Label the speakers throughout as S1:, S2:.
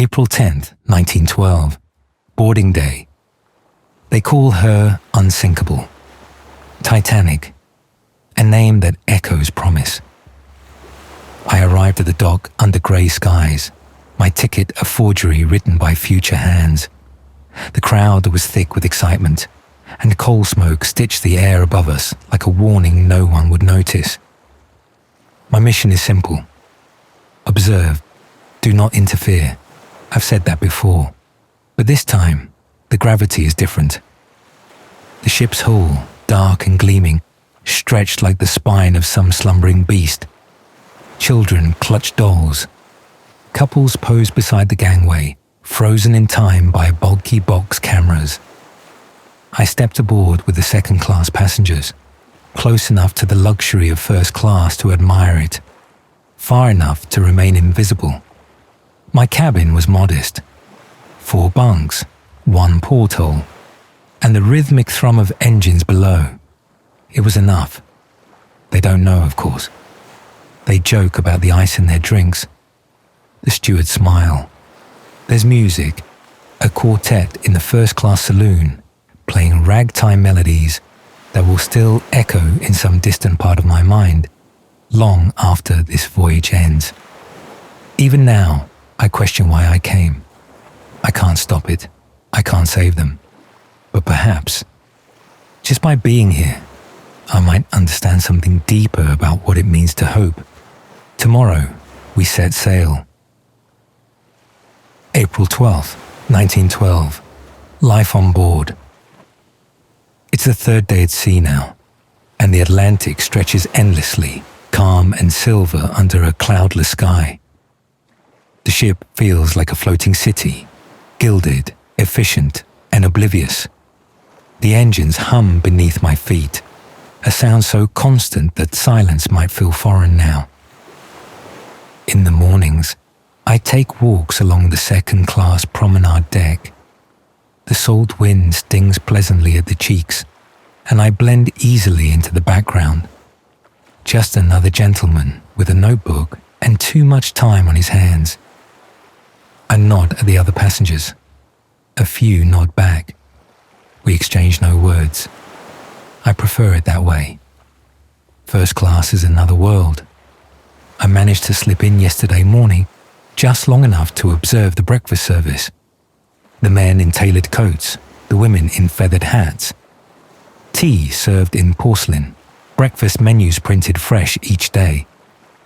S1: April 10th, 1912. Boarding day. They call her Unsinkable. Titanic. A name that echoes promise. I arrived at the dock under grey skies, my ticket a forgery written by future hands. The crowd was thick with excitement, and coal smoke stitched the air above us like a warning no one would notice. My mission is simple. Observe. Do not interfere. I've said that before. But this time, the gravity is different. The ship's hull, dark and gleaming, stretched like the spine of some slumbering beast. Children clutched dolls. Couples posed beside the gangway, frozen in time by bulky box cameras. I stepped aboard with the second-class passengers, close enough to the luxury of first class to admire it, far enough to remain invisible. My cabin was modest. 4 bunks, 1 porthole, and the rhythmic thrum of engines below. It was enough. They don't know, of course. They joke about the ice in their drinks. The stewards smile. There's music, a quartet in the first-class saloon, playing ragtime melodies that will still echo in some distant part of my mind, long after this voyage ends. Even now, I question why I came. I can't stop it. I can't save them. But perhaps, just by being here, I might understand something deeper about what it means to hope. Tomorrow, we set sail. April 12th, 1912. Life on board. It's the 3rd day at sea now, and the Atlantic stretches endlessly, calm and silver under a cloudless sky. The ship feels like a floating city, gilded, efficient, and oblivious. The engines hum beneath my feet, a sound so constant that silence might feel foreign now. In the mornings, I take walks along the second-class promenade deck. The salt wind stings pleasantly at the cheeks, and I blend easily into the background. Just another gentleman with a notebook and too much time on his hands. I nod at the other passengers. A few nod back. We exchange no words. I prefer it that way. First class is another world. I managed to slip in yesterday morning, just long enough to observe the breakfast service. The men in tailored coats, the women in feathered hats. Tea served in porcelain, breakfast menus printed fresh each day.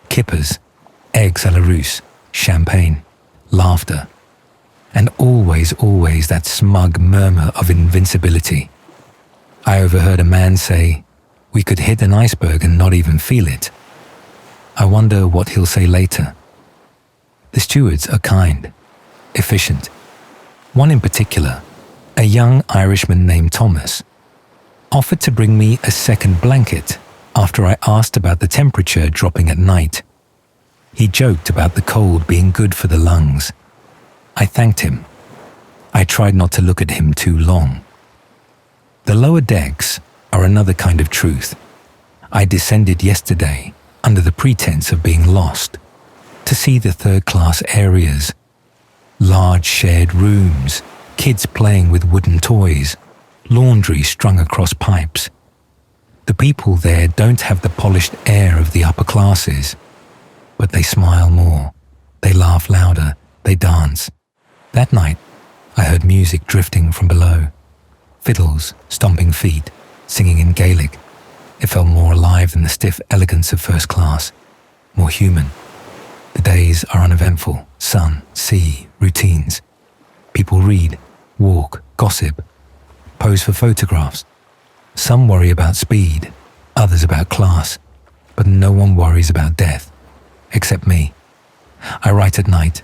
S1: Kippers, eggs à la russe, champagne, laughter, and always that smug murmur of invincibility. I overheard a man say, "We could hit an iceberg and not even feel it." I wonder what he'll say later. The stewards are kind, efficient. One in particular, a young Irishman named Thomas, offered to bring me a second blanket after I asked about the temperature dropping at night. He joked about the cold being good for the lungs. I thanked him. I tried not to look at him too long. The lower decks are another kind of truth. I descended yesterday under the pretense of being lost to see the third-class areas. Large shared rooms, kids playing with wooden toys, laundry strung across pipes. The people there don't have the polished air of the upper classes, but they smile more, they laugh louder, they dance. That night, I heard music drifting from below. Fiddles, stomping feet, singing in Gaelic. It felt more alive than the stiff elegance of first class, more human. The days are uneventful, sun, sea, routines. People read, walk, gossip, pose for photographs. Some worry about speed, others about class, but no one worries about death, except me. I write at night,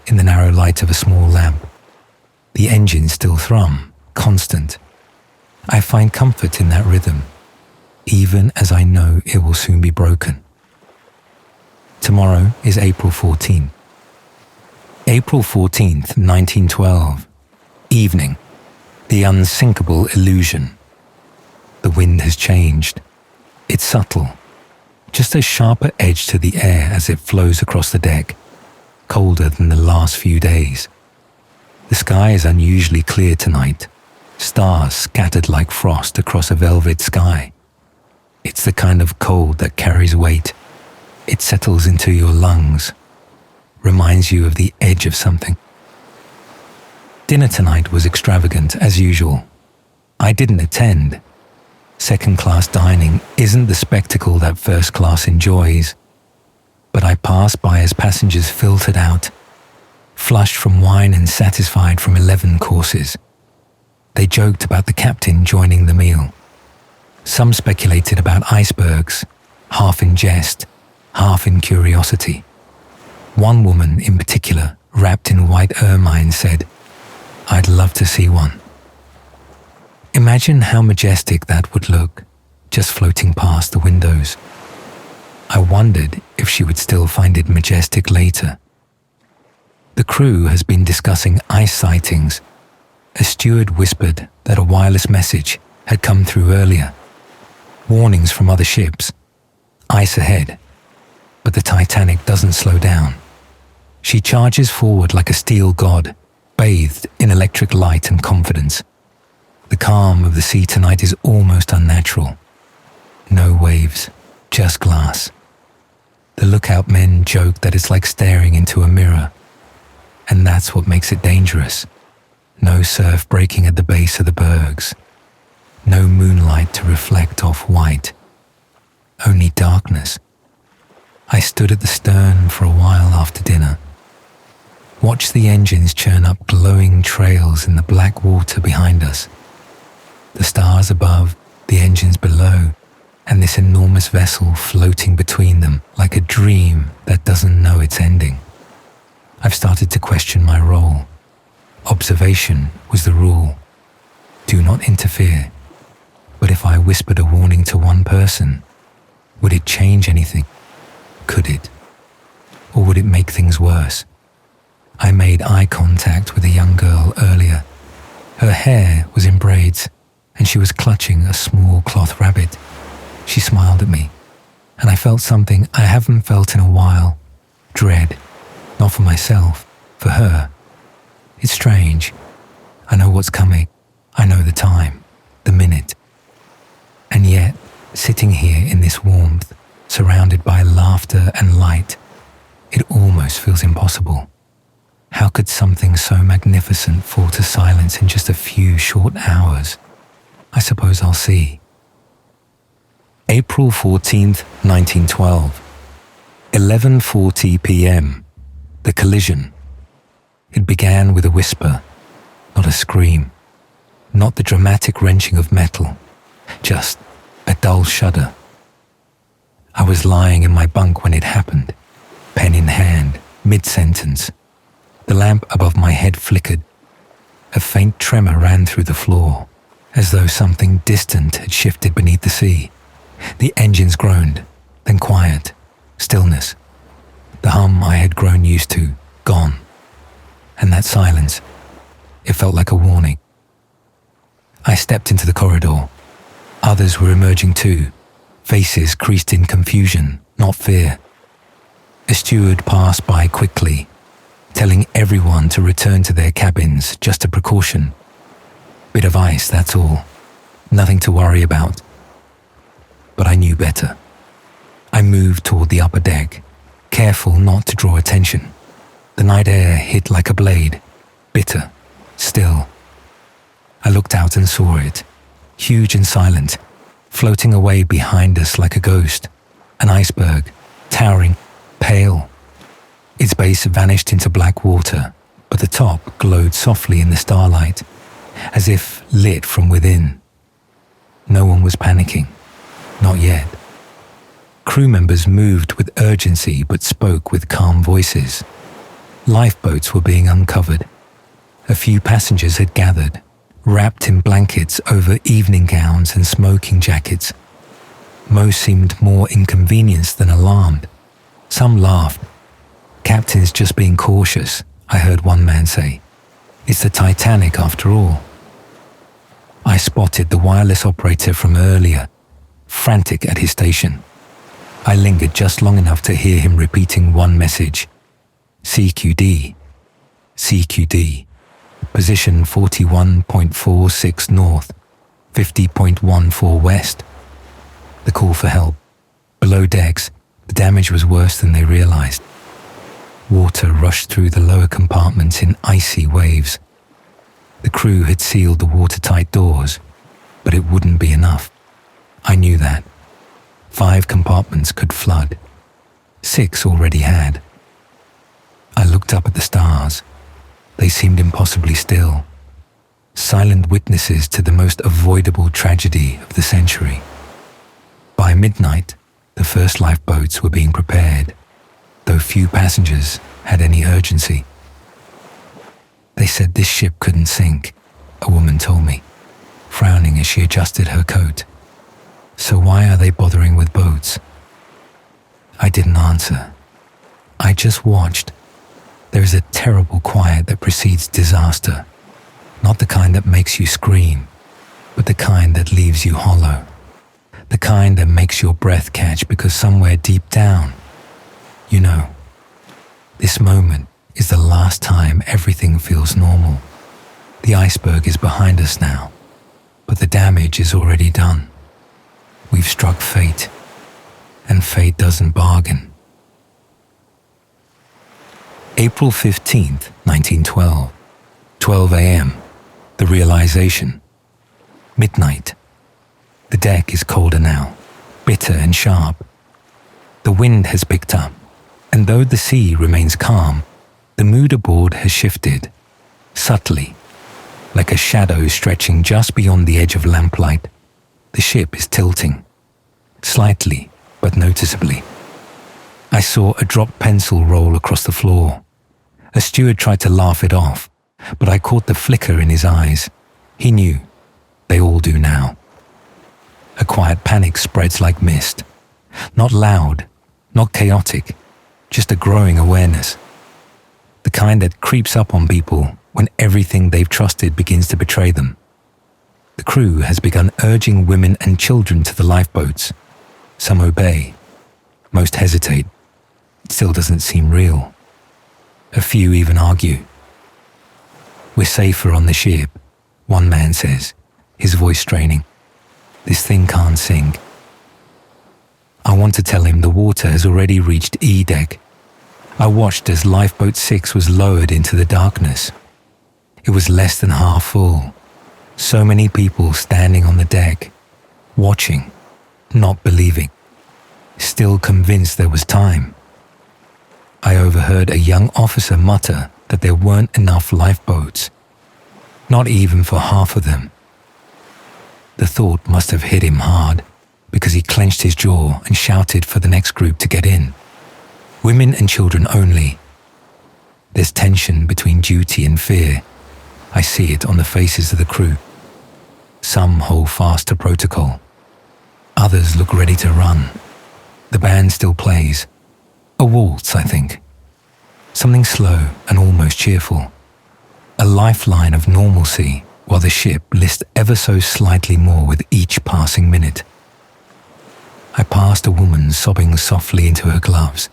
S1: in the narrow light of a small lamp. The engines still thrum, constant. I find comfort in that rhythm, even as I know it will soon be broken. Tomorrow is April 14th. April 14th, 1912. Evening. The unsinkable illusion. The wind has changed. It's subtle. Just a sharper edge to the air as it flows across the deck, colder than the last few days. The sky is unusually clear tonight, stars scattered like frost across a velvet sky. It's the kind of cold that carries weight. It settles into your lungs, reminds you of the edge of something. Dinner tonight was extravagant as usual. I didn't attend. Second-class dining isn't the spectacle that first class enjoys. But I passed by as passengers filtered out, flushed from wine and satisfied from 11 courses. They joked about the captain joining the meal. Some speculated about icebergs, half in jest, half in curiosity. One woman in particular, wrapped in white ermine, said, "I'd love to see one." Imagine how majestic that would look, just floating past the windows. I wondered if she would still find it majestic later. The crew has been discussing ice sightings. A steward whispered that a wireless message had come through earlier. Warnings from other ships. Ice ahead. But the Titanic doesn't slow down. She charges forward like a steel god, bathed in electric light and confidence. The calm of the sea tonight is almost unnatural. No waves, just glass. The lookout men joke that it's like staring into a mirror. And that's what makes it dangerous. No surf breaking at the base of the bergs. No moonlight to reflect off white. Only darkness. I stood at the stern for a while after dinner. Watched the engines churn up glowing trails in the black water behind us. The stars above, the engines below, and this enormous vessel floating between them like a dream that doesn't know its ending. I've started to question my role. Observation was the rule. Do not interfere. But if I whispered a warning to one person, would it change anything? Could it? Or would it make things worse? I made eye contact with a young girl earlier. Her hair was in braids, and she was clutching a small cloth rabbit. She smiled at me, and I felt something I haven't felt in a while. Dread. Not for myself, for her. It's strange. I know what's coming. I know the time, the minute. And yet, sitting here in this warmth, surrounded by laughter and light, it almost feels impossible. How could something so magnificent fall to silence in just a few short hours? I suppose I'll see. April 14th, 1912. 11:40 p.m. The collision. It began with a whisper, not a scream, not the dramatic wrenching of metal, just a dull shudder. I was lying in my bunk when it happened, pen in hand, mid-sentence. The lamp above my head flickered. A faint tremor ran through the floor, as though something distant had shifted beneath the sea. The engines groaned, then quiet, stillness. The hum I had grown used to, gone. And that silence, it felt like a warning. I stepped into the corridor. Others were emerging too, faces creased in confusion, not fear. A steward passed by quickly, telling everyone to return to their cabins, just a precaution. Bit of ice, that's all. Nothing to worry about. But I knew better. I moved toward the upper deck, careful not to draw attention. The night air hit like a blade, bitter, still. I looked out and saw it, huge and silent, floating away behind us like a ghost, an iceberg, towering, pale. Its base vanished into black water, but the top glowed softly in the starlight, as if lit from within. No one was panicking, not yet. Crew members moved with urgency but spoke with calm voices. Lifeboats were being uncovered. A few passengers had gathered, wrapped in blankets over evening gowns and smoking jackets. Most seemed more inconvenienced than alarmed. Some laughed. "Captain's just being cautious," I heard one man say. "It's the Titanic after all." I spotted the wireless operator from earlier, frantic at his station. I lingered just long enough to hear him repeating one message: CQD, CQD. position 41.46 north, 50.14 west. The call for help. Below decks, the damage was worse than they realized. Water rushed through the lower compartments in icy waves. The crew had sealed the watertight doors, but it wouldn't be enough. I knew that. 5 compartments could flood. 6 already had. I looked up at the stars. They seemed impossibly still, silent witnesses to the most avoidable tragedy of the century. By midnight, the first lifeboats were being prepared, though few passengers had any urgency. They said this ship couldn't sink, a woman told me, frowning as she adjusted her coat. So why are they bothering with boats? I didn't answer. I just watched. There is a terrible quiet that precedes disaster, not the kind that makes you scream, but the kind that leaves you hollow, the kind that makes your breath catch because somewhere deep down, you know, this moment is the last time everything feels normal. The iceberg is behind us now, but the damage is already done. We've struck fate, and fate doesn't bargain. April 15th, 1912, 12 a.m., the realization. Midnight. The deck is colder now, bitter and sharp. The wind has picked up, and though the sea remains calm, the mood aboard has shifted, subtly, like a shadow stretching just beyond the edge of lamplight. The ship is tilting, slightly but noticeably. I saw a dropped pencil roll across the floor. A steward tried to laugh it off, but I caught the flicker in his eyes. He knew. They all do now. A quiet panic spreads like mist. Not loud, not chaotic, just a growing awareness. The kind that creeps up on people when everything they've trusted begins to betray them. The crew has begun urging women and children to the lifeboats. Some obey. Most hesitate. It still doesn't seem real. A few even argue. We're safer on the ship, one man says, his voice straining. This thing can't sink. I want to tell him the water has already reached E deck. I watched as lifeboat 6 was lowered into the darkness. It was less than half full. So many people standing on the deck, watching, not believing, still convinced there was time. I overheard a young officer mutter that there weren't enough lifeboats, not even for half of them. The thought must have hit him hard, because he clenched his jaw and shouted for the next group to get in. Women and children only. There's tension between duty and fear. I see it on the faces of the crew. Some hold fast to protocol. Others look ready to run. The band still plays. A waltz, I think. Something slow and almost cheerful. A lifeline of normalcy while the ship lists ever so slightly more with each passing minute. I passed a woman sobbing softly into her gloves.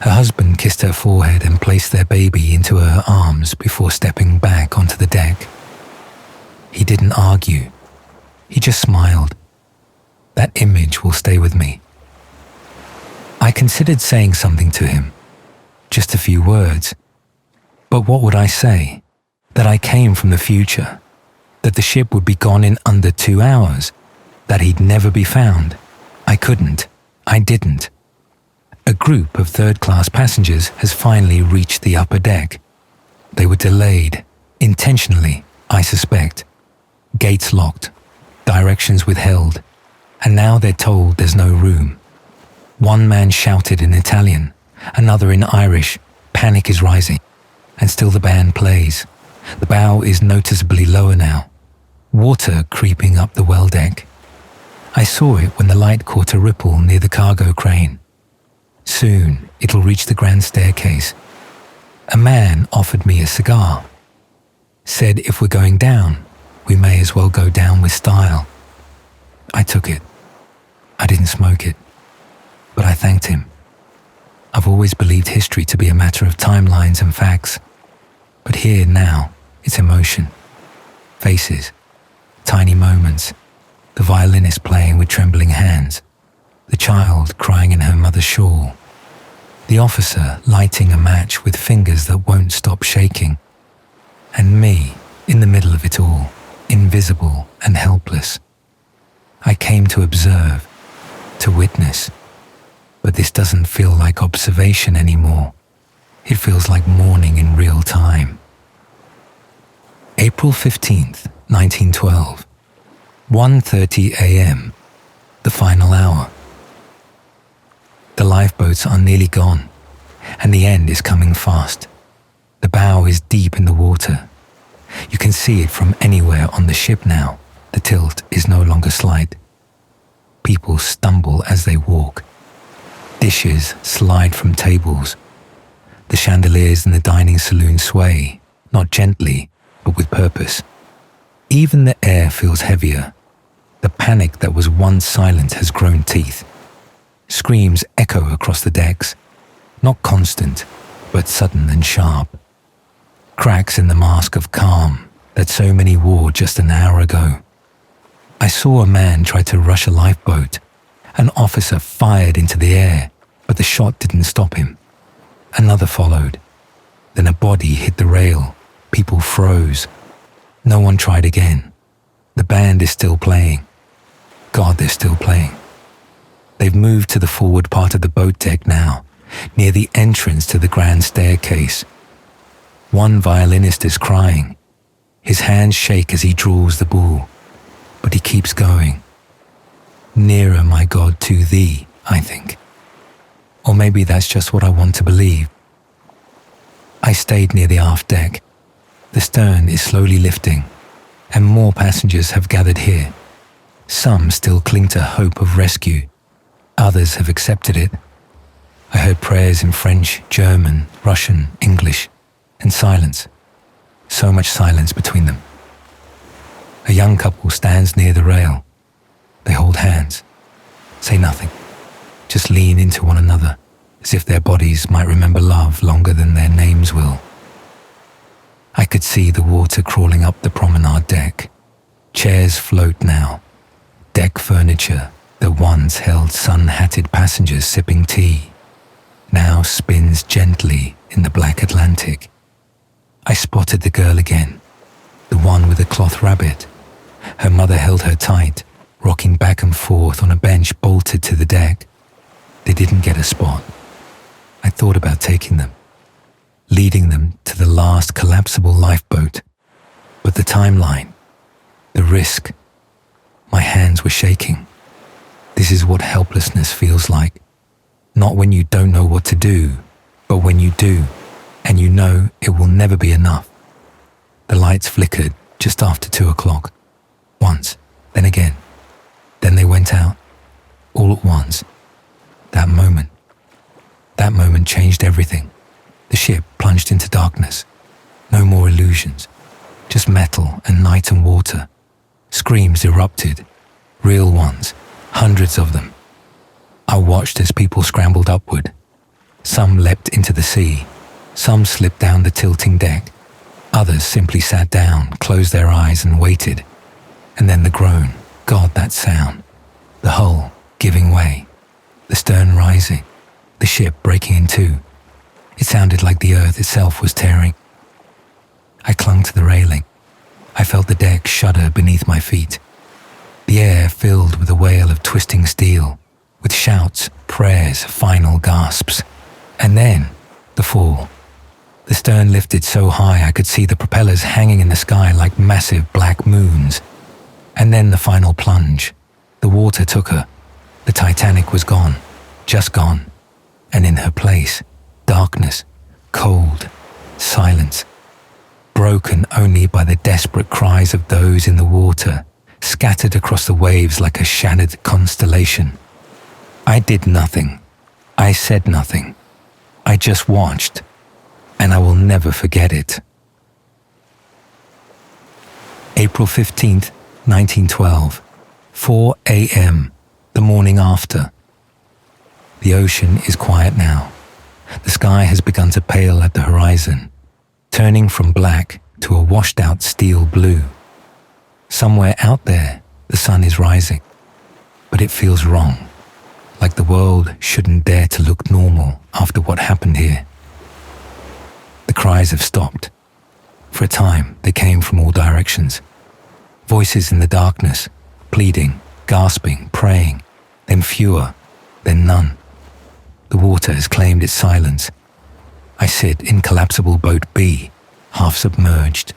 S1: Her husband kissed her forehead and placed their baby into her arms before stepping back onto the deck. He didn't argue. He just smiled. That image will stay with me. I considered saying something to him, just a few words. But what would I say? That I came from the future, that the ship would be gone in under 2 hours, that he'd never be found. I couldn't. I didn't. A group of third-class passengers has finally reached the upper deck. They were delayed, intentionally, I suspect. Gates locked, directions withheld, and now they're told there's no room. One man shouted in Italian, another in Irish, panic is rising, and still the band plays. The bow is noticeably lower now, water creeping up the well deck. I saw it when the light caught a ripple near the cargo crane. Soon it'll reach the grand staircase. A man offered me a cigar. Said if we're going down, we may as well go down with style. I took it. I didn't smoke it, but I thanked him. I've always believed history to be a matter of timelines and facts, but here now, It's emotion, faces, tiny moments, the violinist playing with trembling hands, the child crying in her mother's shawl, the officer lighting a match with fingers that won't stop shaking, and me in the middle of it all, invisible and helpless. I came to observe, to witness, but this doesn't feel like observation anymore. It feels like mourning in real time. April 15th, 1912, 1:30 a.m., the final hour. The lifeboats are nearly gone, and the end is coming fast. The bow is deep in the water. You can see it from anywhere on the ship now. The tilt is no longer slight. People stumble as they walk. Dishes slide from tables. The chandeliers in the dining saloon sway, not gently, but with purpose. Even the air feels heavier. The panic that was once silent has grown teeth. Screams echo across the decks, not constant, but sudden and sharp. Cracks in the mask of calm that so many wore just an hour ago. I saw a man try to rush a lifeboat. An officer fired into the air, but the shot didn't stop him. Another followed. Then a body hit the rail. People froze. No one tried again. The band is still playing. God, they're still playing. They've moved to the forward part of the boat deck now, near the entrance to the grand staircase. One violinist is crying. His hands shake as he draws the bow, but he keeps going. Nearer, my God, to thee, I think. Or maybe that's just what I want to believe. I stayed near the aft deck. The stern is slowly lifting, and more passengers have gathered here. Some still cling to hope of rescue. Others have accepted it. I heard prayers in French, German, Russian, English, and silence. So much silence between them. A young couple stands near the rail. They hold hands, say nothing, just lean into one another, as if their bodies might remember love longer than their names will. I could see the water crawling up the promenade deck. Chairs float now. Deck furniture that once held sun-hatted passengers sipping tea now spins gently in the black Atlantic. I spotted the girl again, the one with the cloth rabbit. Her mother held her tight, rocking back and forth on a bench bolted to the deck. They didn't get a spot. I thought about taking them, leading them to the last collapsible lifeboat. But the timeline, the risk, my hands were shaking. This is what helplessness feels like. Not when you don't know what to do, but when you do, and you know it will never be enough. The lights flickered just after 2 o'clock. Once, then again. Then they went out, all at once. That moment changed everything. The ship plunged into darkness. No more illusions, just metal and night and water. Screams erupted, real ones, hundreds of them. I watched as people scrambled upward. Some leapt into the sea, some slipped down the tilting deck. Others simply sat down, closed their eyes and waited. And then the groan, God, that sound. The hull giving way, the stern rising, the ship breaking in two. It sounded like the earth itself was tearing. I clung to the railing. I felt the deck shudder beneath my feet. The air filled with a wail of twisting steel, with shouts, prayers, final gasps. And then, the fall. The stern lifted so high I could see the propellers hanging in the sky like massive black moons. And then the final plunge. The water took her. The Titanic was gone, just gone. And in her place, darkness, cold, silence, broken only by the desperate cries of those in the water, scattered across the waves like a shattered constellation. I did nothing. I said nothing. I just watched, and I will never forget it. April 15th, 1912, 4 a.m., the morning after. The ocean is quiet now. The sky has begun to pale at the horizon, turning from black to a washed-out steel blue. Somewhere out there, the sun is rising, but it feels wrong, like the world shouldn't dare to look normal after what happened here. The cries have stopped. For a time, they came from all directions. Voices in the darkness, pleading, gasping, praying, then fewer, then none. The water has claimed its silence. I sit in collapsible boat B, half submerged,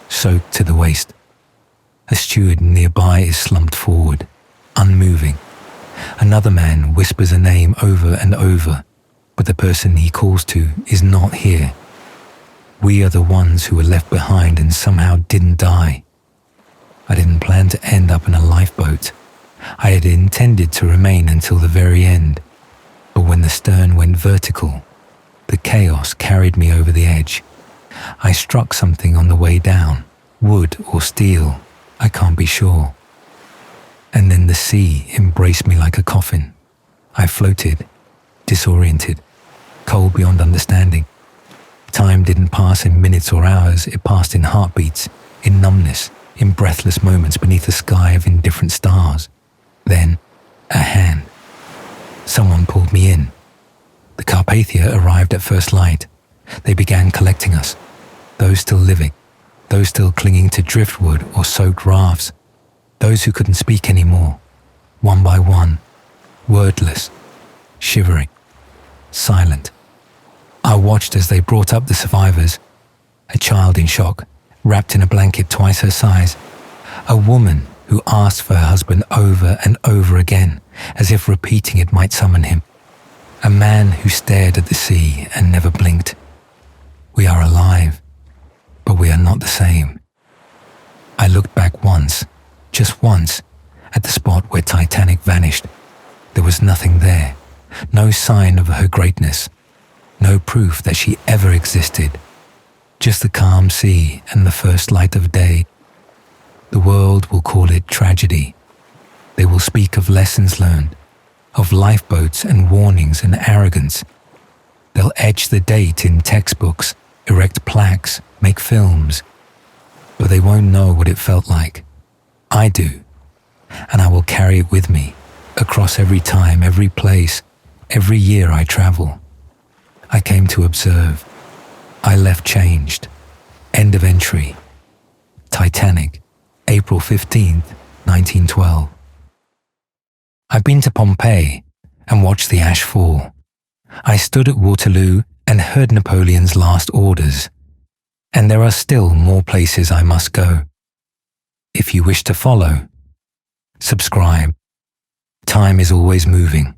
S1: soaked to the waist. A steward nearby is slumped forward, unmoving. Another man whispers a name over and over, but the person he calls to is not here. We are the ones who were left behind and somehow didn't die. I didn't plan to end up in a lifeboat. I had intended to remain until the very end, but when the stern went vertical, the chaos carried me over the edge. I struck something on the way down, wood or steel, I can't be sure. And then the sea embraced me like a coffin. I floated, disoriented, cold beyond understanding. Time didn't pass in minutes or hours, it passed in heartbeats, in numbness, in breathless moments beneath a sky of indifferent stars. Then, a hand. Someone pulled me in. The Carpathia arrived at first light. They began collecting us, those still living, those still clinging to driftwood or soaked rafts, those who couldn't speak anymore, one by one, wordless, shivering, silent. I watched as they brought up the survivors, a child in shock, wrapped in a blanket twice her size, a woman who asked for her husband over and over again, as if repeating it might summon him, a man who stared at the sea and never blinked. We are alive, but we are not the same. I looked back once, just once, at the spot where Titanic vanished. There was nothing there, no sign of her greatness, no proof that she ever existed, just the calm sea and the first light of day. The world will call it tragedy. They will speak of lessons learned, of lifeboats and warnings and arrogance. They'll etch the date in textbooks, erect plaques, make films, but they won't know what it felt like. I do, and I will carry it with me, across every time, every place, every year I travel. I came to observe. I left changed. End of entry. Titanic, April 15th, 1912. I've been to Pompeii and watched the ash fall. I stood at Waterloo and heard Napoleon's last orders. And there are still more places I must go. If you wish to follow, subscribe. Time is always moving.